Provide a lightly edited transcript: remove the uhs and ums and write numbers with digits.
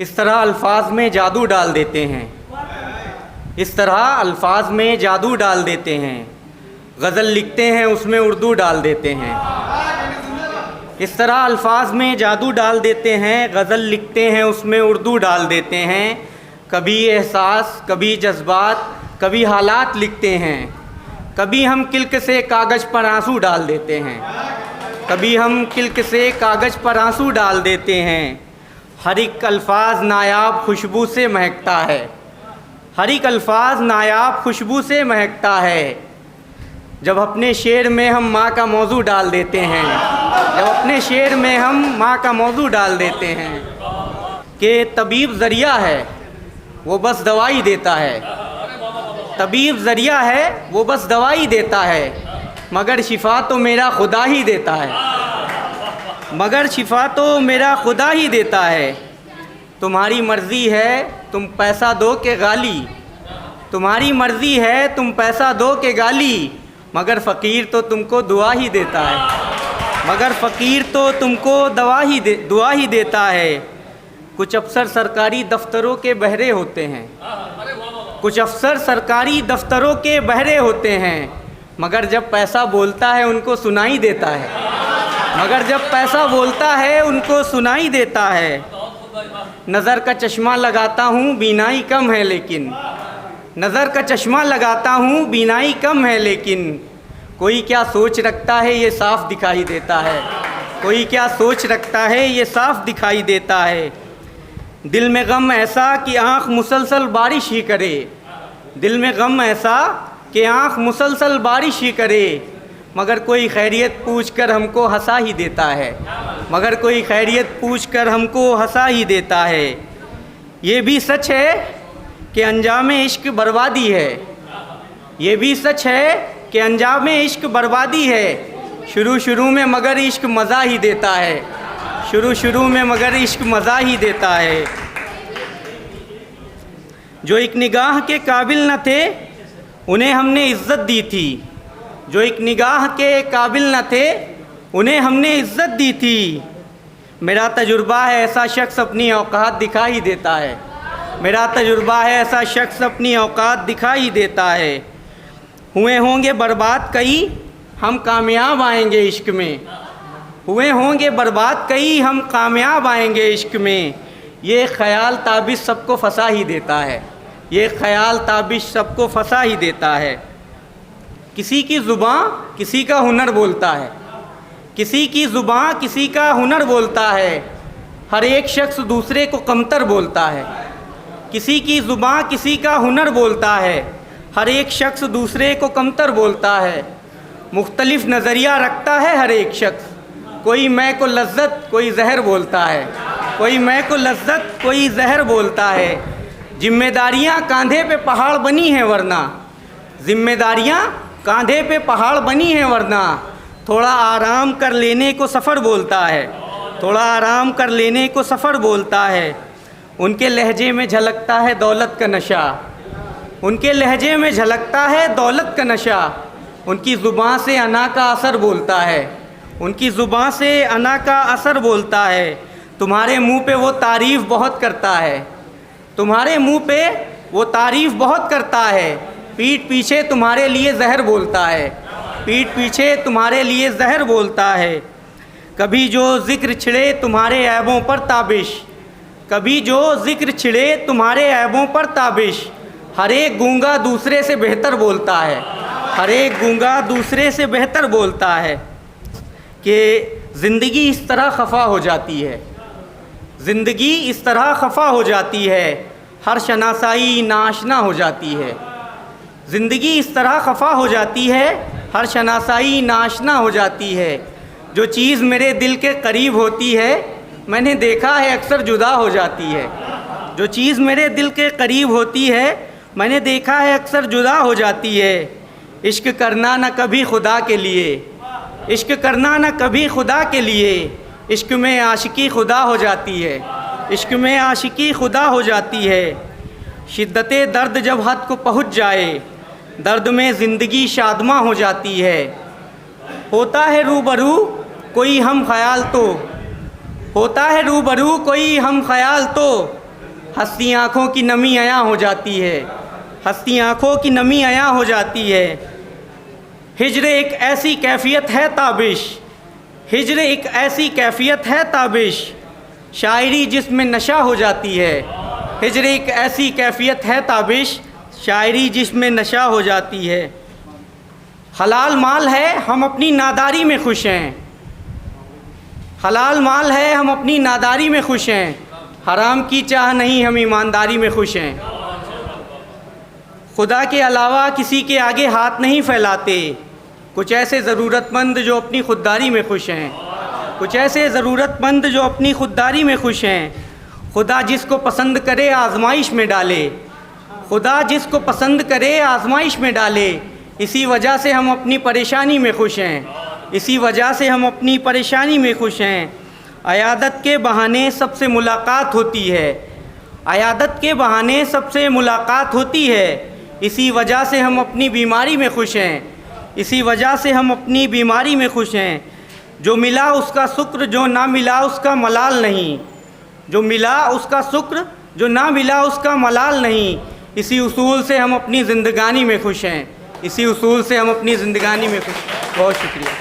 इस तरह अल्फाज में जादू डाल देते हैं, इस तरह अल्फाज में जादू डाल देते हैं। गज़ल लिखते हैं उसमें उर्दू डाल देते हैं। इस तरह अल्फाज में जादू डाल देते हैं, गज़ल लिखते हैं उसमें उर्दू डाल देते हैं। कभी एहसास, कभी जज्बात, कभी हालात लिखते हैं। कभी हम किल्क से कागज़ पर आंसू डाल देते हैं, कभी हम किल्क से कागज़ पर आंसू डाल देते हैं। हर एक अल्फाज नायाब खुशबू से महकता है, हर एक अल्फाज नायाब खुशबू से महकता है। जब अपने शेर में हम माँ का मौजू डाल देते हैं, जब अपने शेर में हम माँ का मौजू डाल देते हैं कि तबीब ज़रिया है वो बस दवाई देता है, तबीब ज़रिया है वो बस दवाई देता है, मगर शिफा तो मेरा खुदा ही देता है, मगर शिफा तो मेरा खुदा ही देता है। तुम्हारी मर्ज़ी है तुम पैसा दो के गाली, तुम्हारी मर्ज़ी है तुम पैसा दो के गाली, मगर फ़कीर तो तुमको दुआ ही देता है, मगर फ़कीर तो तुमको दुआ ही देता है। कुछ अफसर सरकारी दफ्तरों के बहरे होते हैं, कुछ अफसर सरकारी दफ्तरों के बहरे होते हैं, मगर जब पैसा बोलता है उनको सुनाई देता है, मगर जब पैसा बोलता है उनको सुनाई देता है। नज़र का चश्मा लगाता हूँ बीनाई कम है लेकिन, नज़र का चश्मा लगाता हूँ बीनाई कम है लेकिन, कोई क्या सोच रखता है ये साफ दिखाई देता है, कोई क्या सोच रखता है ये साफ दिखाई देता है। दिल में गम ऐसा कि आँख मुसलसल बारिश ही करे, दिल में गम ऐसा कि आँख मुसलसल बारिश ही करे, मगर कोई खैरियत पूछकर हमको हंसा ही देता है, मगर कोई खैरियत पूछकर हमको हंसा ही देता है। ये भी सच है कि अंजाम इश्क बर्बादी है, ये भी सच है कि अंजाम इश्क बर्बादी है। शुरू में मगर इश्क मज़ा ही देता है, शुरू में मगर इश्क मज़ा ही देता है। जो एक निगाह के काबिल न थे उन्हें हमने इज़्ज़त दी थी, जो एक निगाह के काबिल न थे उन्हें हमने इज़्ज़त दी थी। मेरा तजुर्बा है ऐसा शख्स अपनी औकात दिखा ही देता है, मेरा तजुर्बा है ऐसा शख्स अपनी औकात दिखा ही देता है। हुए होंगे बर्बाद कई हम कामयाब आएंगे इश्क में, हुए होंगे बर्बाद कई हम कामयाब आएंगे इश्क में। ये ख़याल ताबिश सबको फंसा ही देता है, ये ख़याल ताबिश सबको फंसा ही देता है। किसी की ज़ुबान किसी का हुनर बोलता है, किसी की ज़ुबान किसी का हुनर बोलता है, हर एक शख्स दूसरे को कमतर बोलता है। किसी की ज़ुबान किसी का हुनर बोलता है, हर एक शख्स दूसरे को कमतर बोलता है। मुख्तलिफ नज़रिया रखता है हर एक शख्स, कोई मैं को लज्जत कोई जहर बोलता है, कोई मैं को लज्जत कोई जहर बोलता है। जिम्मेदारियाँ कांधे पे पहाड़ बनी हैं वरना, जिम्मेदारियाँ कांधे पे पहाड़ बनी हैं वरना, थोड़ा आराम कर लेने को सफ़र बोलता है, थोड़ा आराम कर लेने को सफ़र बोलता है। उनके लहजे में झलकता है दौलत का नशा, उनके लहजे में झलकता है दौलत का नशा। उनकी ज़ुबान से अना का असर बोलता है, उनकी ज़ुबान से अना का असर बोलता है। तुम्हारे मुंह पे वो तारीफ़ बहुत करता है, तुम्हारे मुंह पे वो तारीफ़ बहुत करता है, पीठ पीछे तुम्हारे लिए जहर बोलता है, पीठ पीछे तुम्हारे लिए जहर बोलता है। कभी जो ज़िक्र छिड़े तुम्हारे ऐबों पर ताबिश, कभी जो ज़िक्र छिड़े तुम्हारे ऐबों पर ताबिश, हर एक गूंगा दूसरे से बेहतर बोलता है, हर एक गूंगा दूसरे से बेहतर बोलता है। कि ज़िंदगी इस तरह खफा हो जाती है, ज़िंदगी इस तरह खफा हो जाती है, हर शनासाई नाशना हो जाती है। ज़िंदगी इस तरह खफा हो जाती है, हर शनासाई नाशना हो जाती है। जो चीज़ मेरे दिल के करीब होती है मैंने देखा है अक्सर जुदा हो जाती है, जो चीज़ मेरे दिल के करीब होती है मैंने देखा है अक्सर जुदा हो जाती है। इश्क करना न कभी खुदा के लिए, इश्क करना न कभी खुदा के लिए, इश्क में आशिकी खुदा हो जाती है, इश्क में आशिकी खुदा हो जाती है। शिद्दते दर्द जब हद को पहुँच जाए, दर्द में ज़िंदगी शादमा हो जाती है। होता है रूबरू कोई हम ख्याल तो, होता है रूबरू कोई हम ख्याल तो, हंसती आँखों की नमी अयां हो जाती है, हंसती आँखों की नमी अयां हो जाती है। हिज्र एक ऐसी कैफियत है ताबिश, हिज्र एक ऐसी कैफियत है ताबिश, शायरी जिसमें नशा हो जाती है। हिज्र एक ऐसी कैफियत है ताबिश, शायरी जिसमें नशा हो जाती है। हलाल माल है हम अपनी नादारी में खुश हैं, हलाल माल है हम अपनी नादारी में खुश हैं, हराम की चाह नहीं हम ईमानदारी में खुश हैं। खुदा के अलावा किसी के आगे हाथ नहीं फैलाते, कुछ ऐसे ज़रूरतमंद जो अपनी खुददारी में खुश हैं, कुछ ऐसे ज़रूरतमंद जो अपनी खुददारी में खुश हैं। खुदा जिसको पसंद करे आजमाइश में डाले, खुदा जिसको पसंद करे आजमाइश में डाले, इसी वजह से हम अपनी परेशानी में खुश हैं, इसी वजह से हम अपनी परेशानी में खुश हैं। अयादत के बहाने सबसे मुलाकात होती है, अयादत के बहाने सबसे मुलाकात होती है, इसी वजह से हम अपनी बीमारी में खुश हैं, इसी वजह से हम अपनी बीमारी में खुश हैं। जो मिला उसका शुक्र, जो ना मिला उसका मलाल नहीं, जो मिला उसका शुक्र, जो ना मिला उसका मलाल नहीं, इसी उसूल से हम अपनी ज़िंदगानी में खुश हैं, इसी उसूल से हम अपनी ज़िंदगानी में खुश हैं। बहुत शुक्रिया।